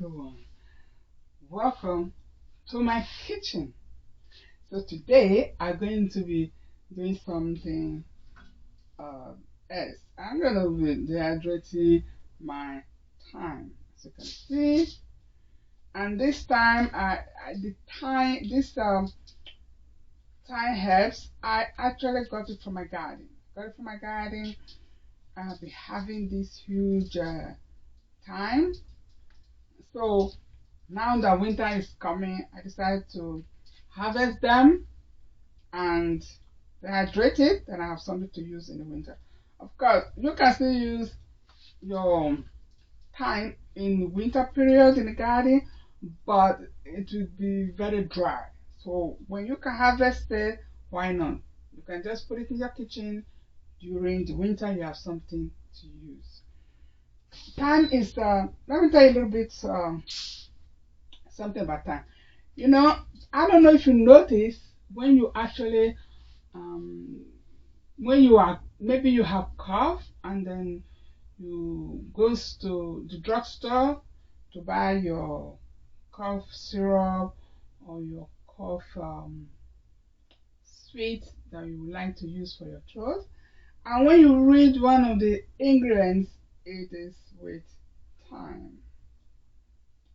everyone. Welcome to my kitchen. So today I'm going to be doing something uh, else. I'm going to be dehydrating my thyme, as you can see. And this time, the thyme, this thyme herbs, I actually got it from my garden. Got it from my garden. I'll be having this huge thyme. So now that winter is coming, I decided to harvest them and dehydrate it, and I have something to use in the winter. Of course, you can still use your thyme in winter period in the garden, but it will be very dry. So when you can harvest it, why not? You can just put it in your kitchen during the winter. You have something to use. Thyme is, let me tell you a little bit something about thyme. You know, I don't know if you notice when you actually when you are, maybe you have cough and then you goes to the drugstore to buy your cough syrup or your cough sweet that you would like to use for your throat, and when you read one of the ingredients, it is with thyme.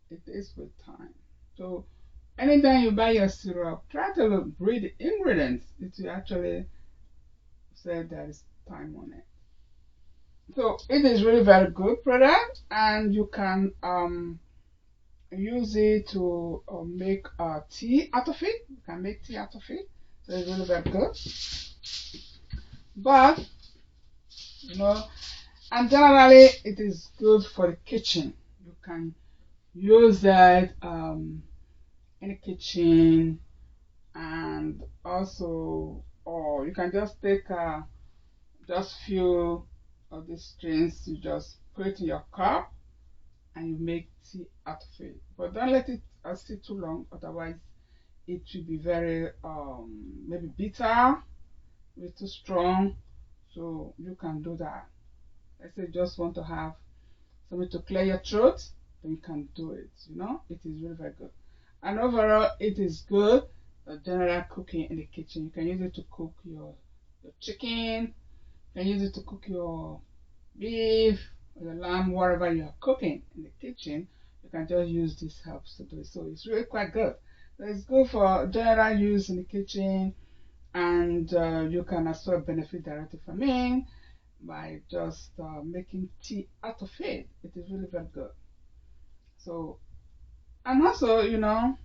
It is with thyme. So anytime you buy your syrup, try to read the ingredients. It will actually say there is thyme on it. So it is really very good product, and you can use it to make tea out of it. You can make tea out of it. So it's really very good. But you know, and generally it is good for the kitchen. You can use it in the kitchen, and also, or you can just take just few of these strings, you just put it in your cup and you make tea out of it. But don't let it sit too long, otherwise it will be very maybe bitter, maybe too strong. So you can do that. Let's say you just want to have something to clear your throat, then you can do it. You know, it is really very good. And overall, it is good. General cooking in the kitchen. You can use it to cook your chicken. You can use it to cook your beef or your lamb, whatever you are cooking in the kitchen. You can just use these herbs to do it. So it's really quite good. So it's good for general use in the kitchen, and you can as well benefit directly from it by just making tea out of it. It is really very good. So, and also, you know,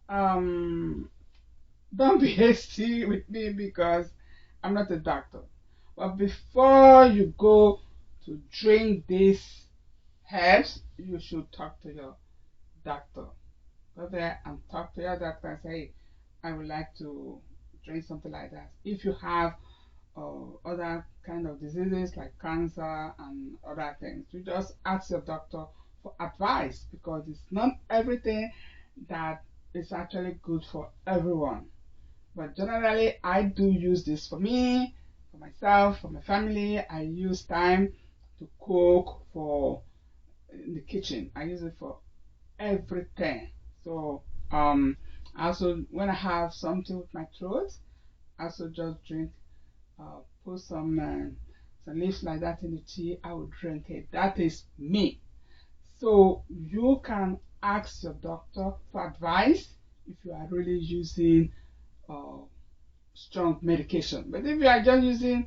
um, don't be hasty with me because I'm not a doctor. But before you go to drink these herbs, you should talk to your doctor. Go there and talk to your doctor and say, hey, I would like to drink something like that. If you have other kind of diseases like cancer and other things, you just ask your doctor for advice, because it's not everything that is actually good for everyone. But generally, I do use this for me, for myself, for my family. I use thyme to cook for in the kitchen. I use it for everything. So also when I have something with my throat, I also just drink, put some leaves like that in the tea. I will drink it. That is me. So you can ask your doctor for advice if you are really using uh, strong medication. But if you are just using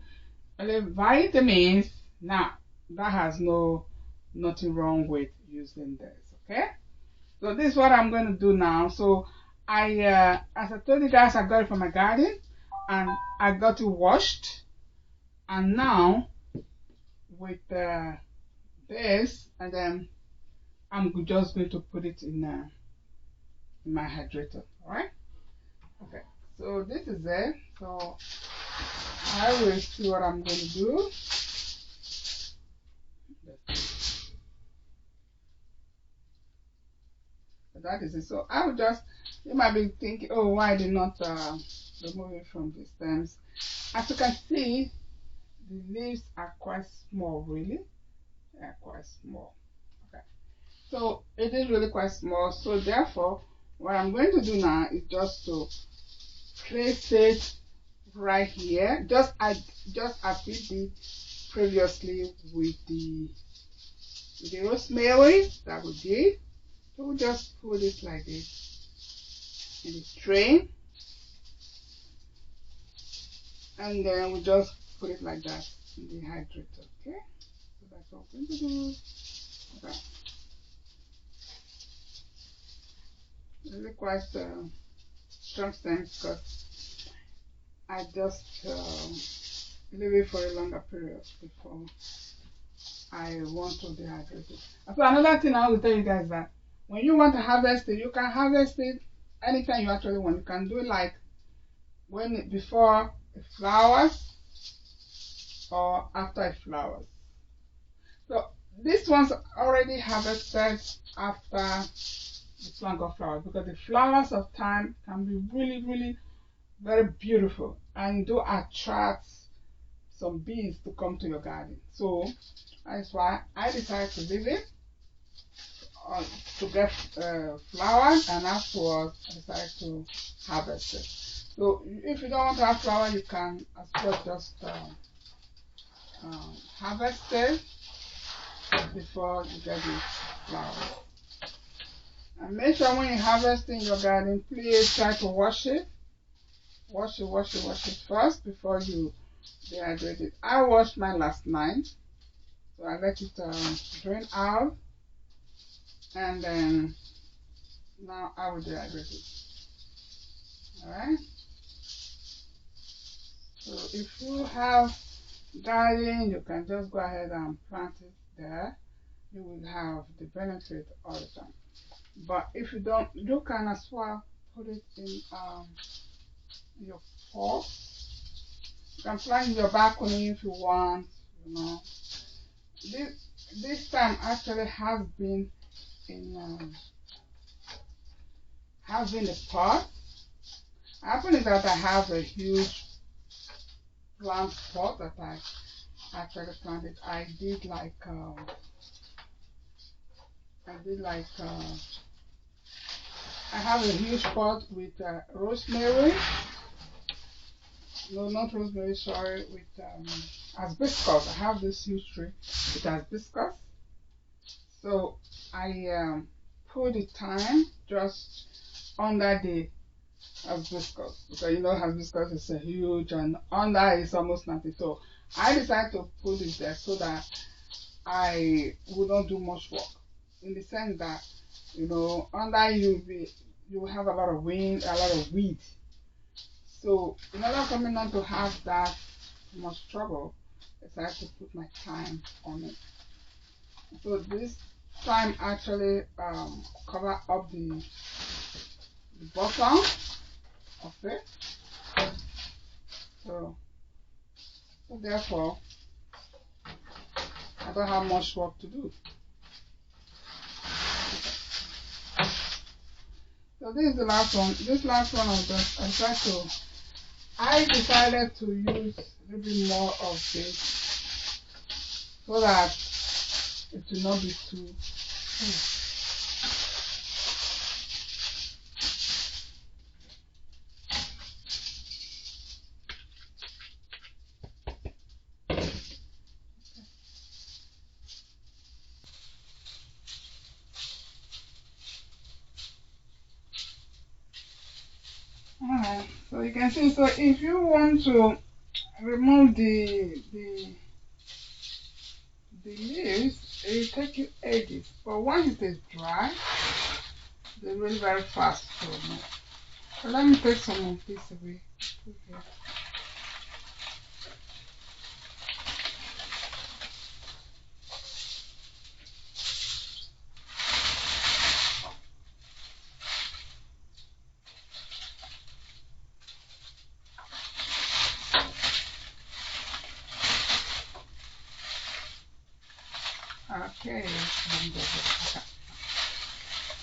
vitamins, now that has nothing wrong with using this. Okay. So this is what I'm going to do now. So as I told you guys, I got it from my garden, and I got it washed, and now with this, and then I'm just going to put it in my hydrator. All right. Okay. So this is it. So I will see what I'm going to do. So that is it. So I will just, you might be thinking, oh, why did not remove it from the stems? As you can see, the leaves are quite small, really. They are quite small. Okay. So it is really quite small. So therefore, what I'm going to do now is just to place it right here. Just as we did previously with the rosemary that we did. So we just put it like this in the tray, and then we just put it like that in the hydrator. Okay, so that's what we're going to do. Okay, really quite strong scent because I just leave it for a longer period before I want to dehydrate it. So another thing I will tell you guys is that when you want to harvest it, you can harvest it anytime you actually want. You can do it like before it flowers or after it flowers. So this one's already harvested after the plant got flowers because the flowers of thyme can be really, really very beautiful and do attract some bees to come to your garden. So that's why I decided to leave it to get flowers, and afterwards I decided to harvest it. So if you don't want to have flower, you can as well just harvest it before you get the flowers. And make sure when you harvest in your garden, please try to wash it. Wash it first before you dehydrate it. I washed mine last night, so I let it drain out, and then now I will dehydrate it. Alright? So if you have garden, you can just go ahead and plant it there. You will have the benefit all the time. But if you don't, you can as well put it in your pot. You can plant in your balcony if you want, you know. This time actually has been in the pot. Happen is that I have a huge plant pot that I actually planted. I did like I have a huge pot with rosemary. No, not rosemary, sorry, with hibiscus. I have this huge tree with hibiscus. So I put the thyme just under the hibiscus because you know hibiscus is a huge, and under is almost nothing. So I decided to put it there so that I would not do much work, in the sense that you know under you have a lot of wind, a lot of weed. So in order for me not to have that much trouble, I decided to put my thyme on it. So this thyme actually cover up the bottom of it. So therefore I don't have much work to do. So this is the last one. This last one I decided to use a little bit more of this so that it will not be too Alright, so you can see, so if you want to remove the leaves, it will take you ages. But once it is dry, they're really very fast to remove. So let me take some of this away. Okay.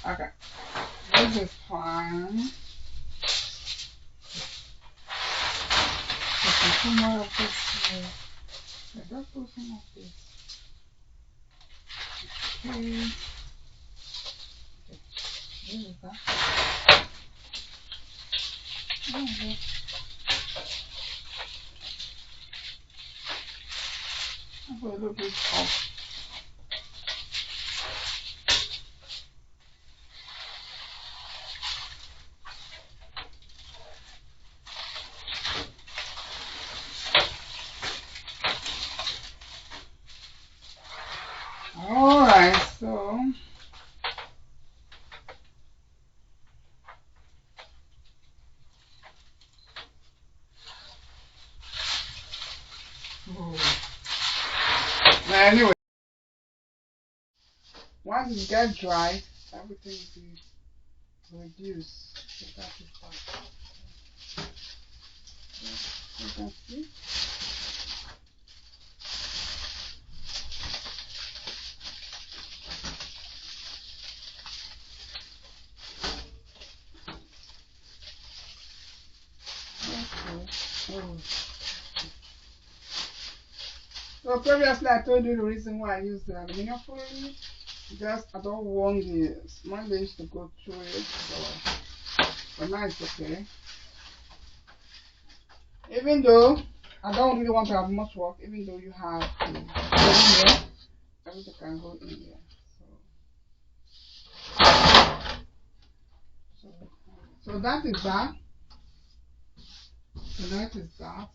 Okay, okay, this is fine. Put some more of this here. Let's put some of this. Okay. A little bit off. Alright, so but anyway, once it gets dry, everything will be reduced. So that is that. You can see. Okay. Oh. So previously I told you the reason why I use the aluminum foil. Just I don't want the small leaves to go through it. So but now it's okay. Even though I don't really want to have much work, even though you have the here, everything can go in here. So that is that. So that is that.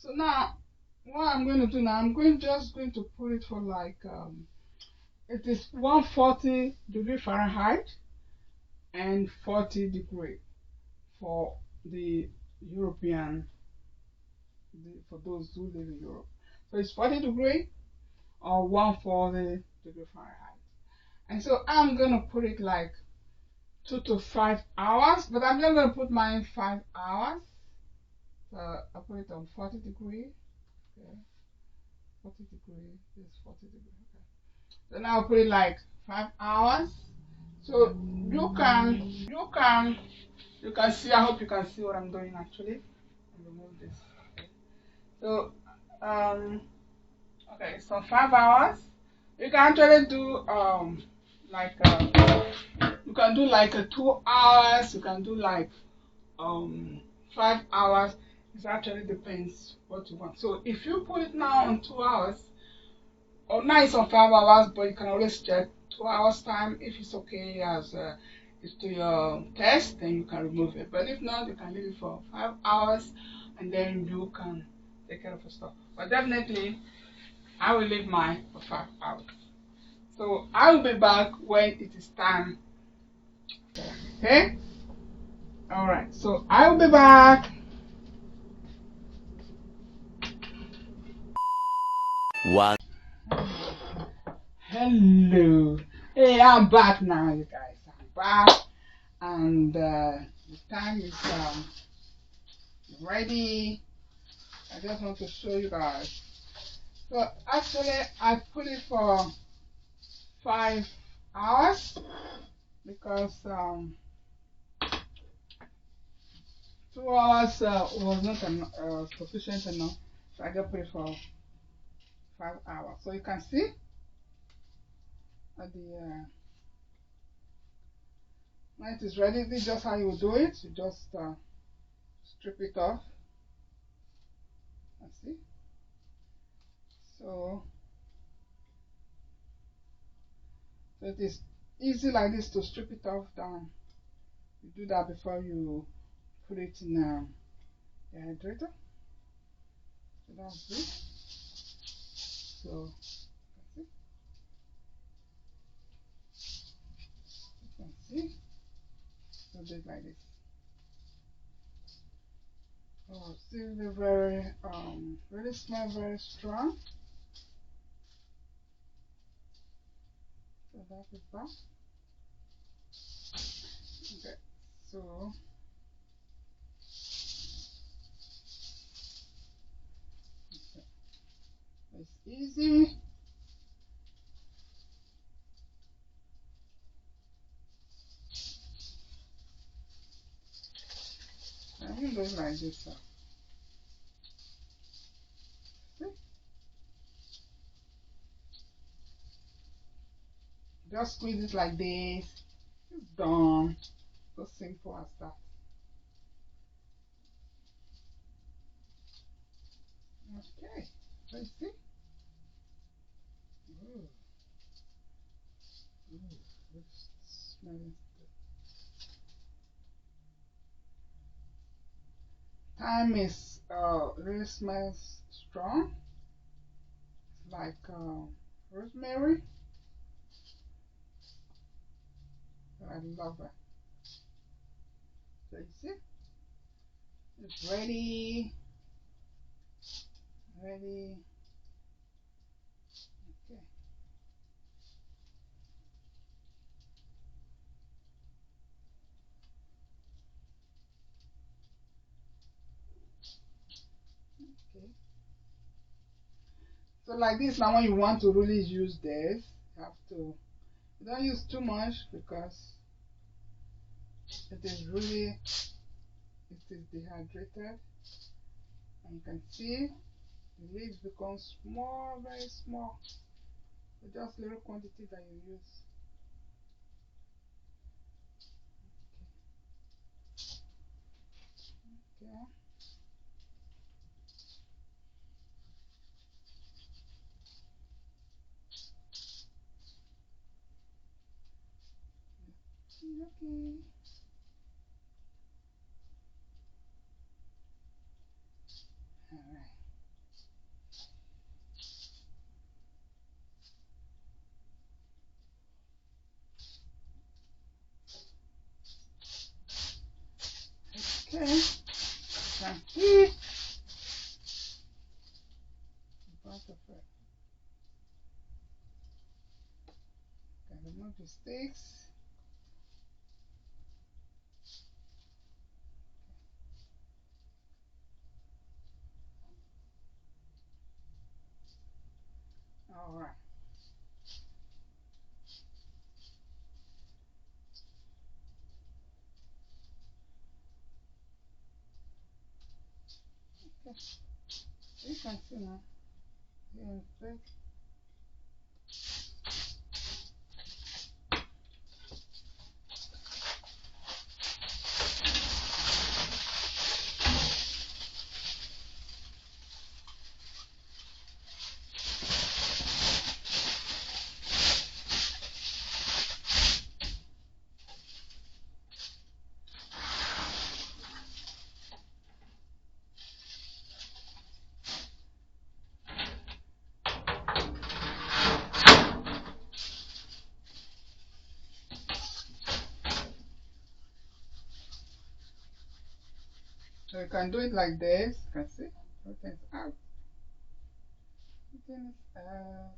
So now what I'm going to do now, just going to put it for like it is 140 degree Fahrenheit and 40 degree for the European, for those who live in Europe. So it's 40 degree or 140 degree Fahrenheit. And so I'm gonna put it like 2 to 5 hours, but I'm not gonna put mine 5 hours. So I'll put it on 40 degree. Okay. 40 degree, this is 40 degree. Okay. Then I'll put it like 5 hours. So you can see, I hope you can see what I'm doing actually. I'll remove this. Okay. So okay, so 5 hours. You can actually do like you can do like 2 hours, you can do like 5 hours. It actually depends what you want. So if you put it now on 2 hours, or now it's on 5 hours, but you can always check 2 hours time. If it's okay as it's to your test, then you can remove it. But if not, you can leave it for 5 hours and then you can take care of the stuff. But definitely I will leave mine for 5 hours. So I will be back when it is time. Okay? Alright, so I will be back. One. Hello. Hey, I'm back now, you guys. I'm back. And the time is ready. I just want to show you guys. So actually, I put it for 5 hours because 2 hours was not sufficient enough. So I just put it for 5 hours. So you can see at the when it is ready. This is just how you do it. You just strip it off. Let's see. So it is easy like this to strip it off down. You do that before you put it in the dehydrator. So that's it. So you can see. So do it like this. Oh, still very really smell very strong. So that is that. Okay. So it's easy. I can do it like this. See? Just squeeze it like this. It's done. So simple as that. Okay. Let's see. Ooh, ooh, this smells good. Thyme is really smells strong. It's like rosemary. I love it. So you see, it's ready. Ready. Okay. Okay. So like this now, when you want to really use this, you have to, you don't use too much because it is really, it is dehydrated, and you can see the leaves become small, very small. So just little quantity that you use. Okay. Okay. All right. Okay. Can see the part of it. Can remove the sticks. All right. Okay. You can see now. Yeah, big. So you can do it like this. You can see. Everything's out. Everything is out.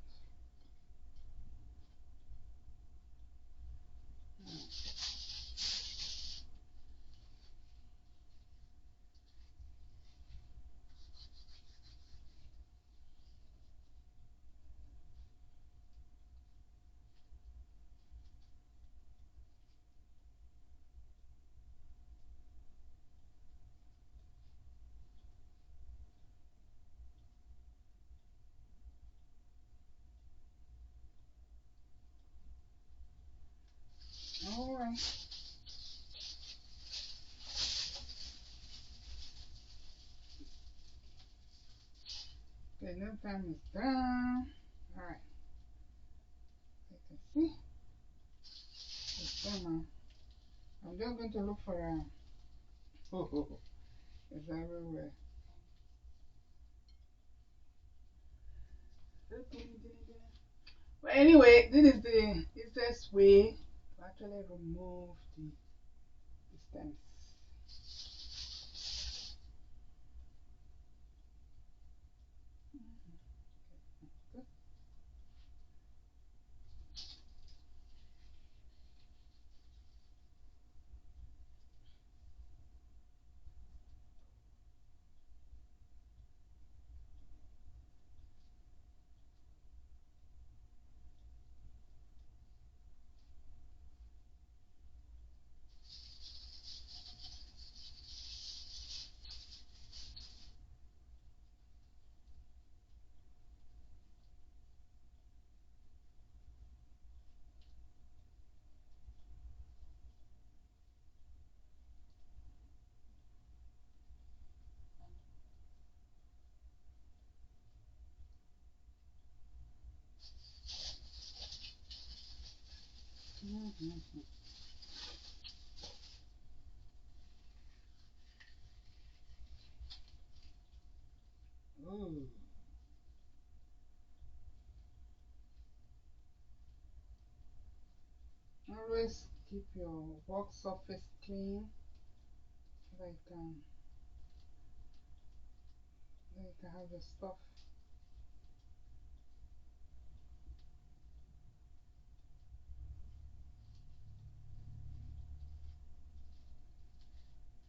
All right. Okay, no time is done. All right. You can see it's done now. I'm just going to look for a. Oh, it's everywhere. But anyway, this is the easiest way to actually remove the stems. Mhm. Ooh. Always keep your work surface clean, like have your stuff.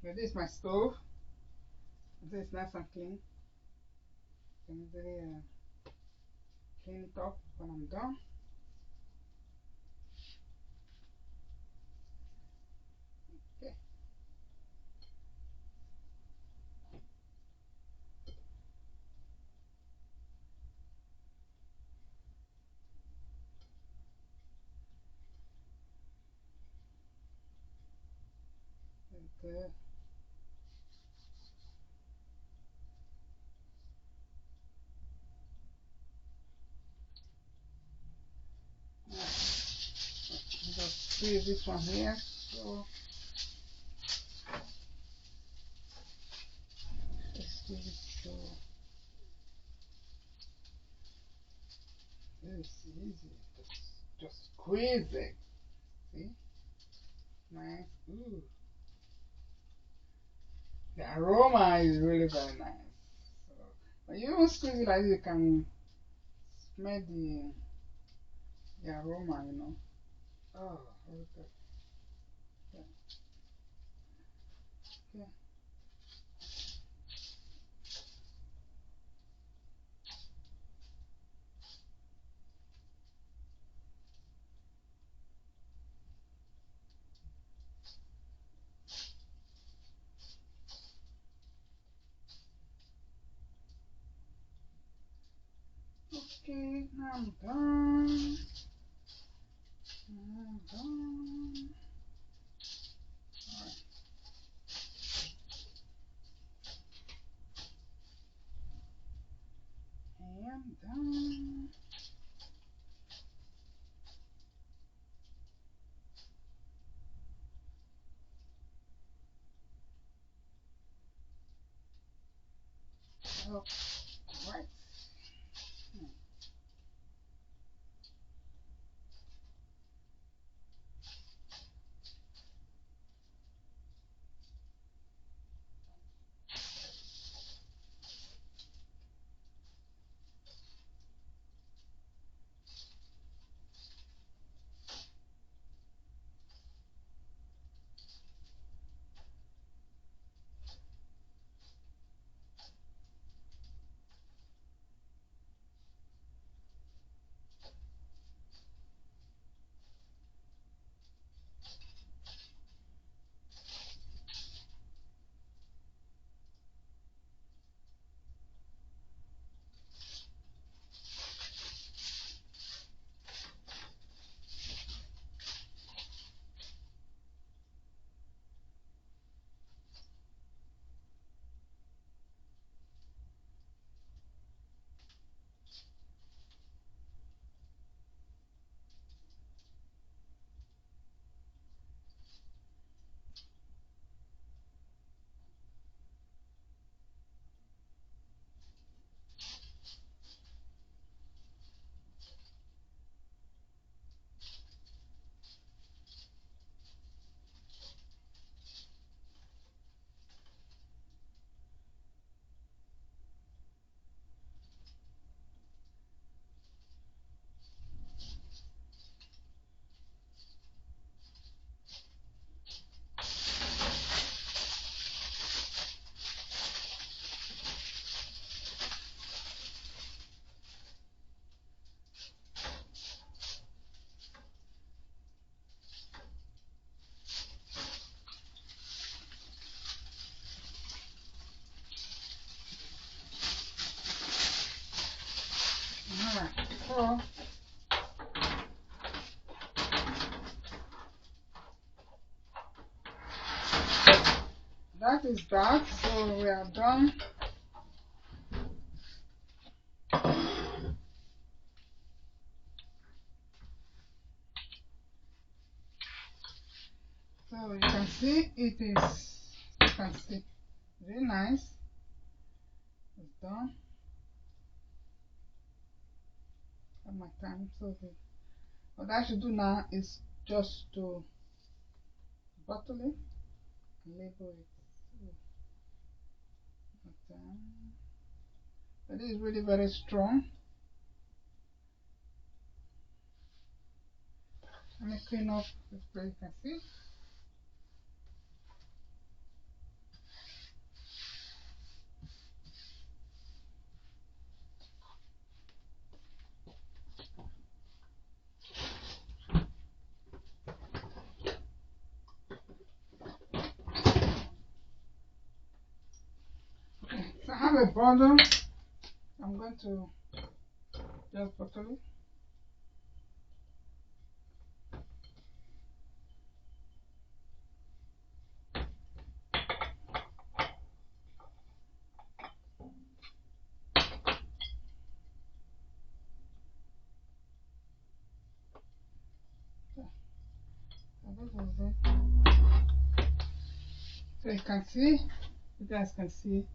But this is my stove. So it's nice and clean. Can easily clean it up when I'm done. Okay. Okay. Just squeeze this one here. So just squeeze it so it's easy. Just squeeze it. See? Nice. Ooh. The aroma is really very nice. So when you even squeeze it like this, you can smell the aroma, you know. Oh, very good. Yeah. Okay. Okay, I'm done. I'm done. Alright, I'm done. Alright. Alright, so that is that. So we are done. So you can see it is, you can see, very nice. It's done. And my time so good. What I should do now is just to bottle it and label it. So, but it is really very strong. Let me clean up this place, you can see. Okay, so I have a bottle. I'm going to just bottle it. So this is it. So you can see, you guys can see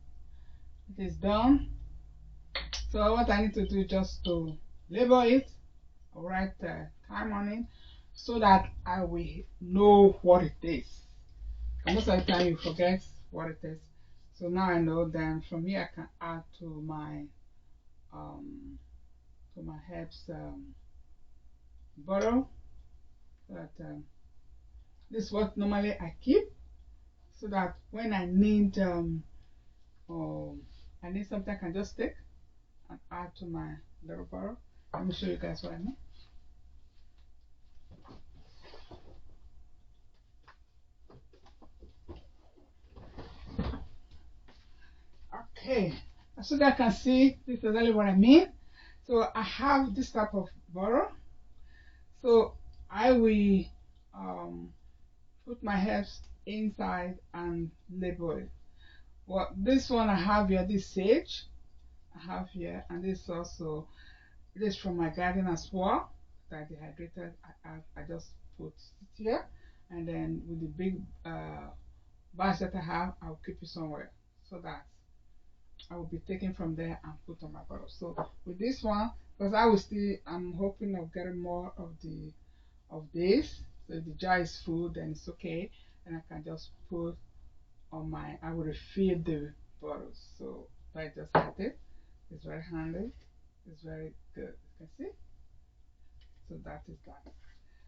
it is done. So what I need to do is just to label it, write time on it, so that I will know what it is. And most of the time you forget what it is. So now I know. Then from here I can add to my herbs bottle. That this is what normally I keep, so that when I need something, I can just take and add to my little bottle. Let me show you guys what I mean. Okay, so that I can see, this is exactly what I mean. So I have this type of bottle. So I will put my herbs inside and label it. Well, this one I have here, this sage I have here, and this also, this from my garden as well. That dehydrated, I just put it here, and then with the big batch that I have, I'll keep it somewhere so that I will be taking from there and put on my bottle. So with this one, because I will still, I'm hoping of getting more of this. So if the jar is full, then it's okay, and I can just put on my, I will refill the bottles. So I just had it. It's very handy. It's very good. You can see. So that is that.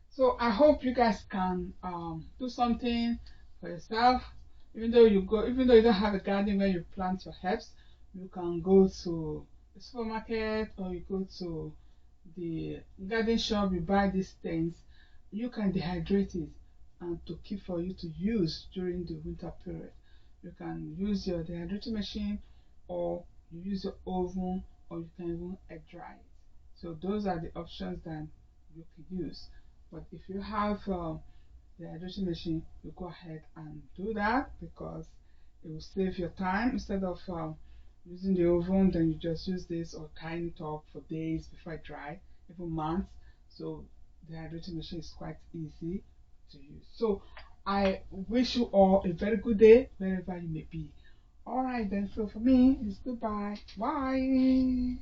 So I hope you guys can do something for yourself. Even though you don't have a garden where you plant your herbs, you can go to the supermarket or you go to the garden shop, you buy these things. You can dehydrate it and to keep for you to use during the winter period. You can use your dehydrating machine, or you use your oven, or you can even air dry it. So those are the options that you can use. But if you have the hydration machine, you go ahead and do that, because it will save your time. Instead of using the oven, then you just use this or tying it up for days before it dry, even months. So the hydration machine is quite easy to use. So I wish you all a very good day wherever you may be. Alright then, so for me it's goodbye. Bye.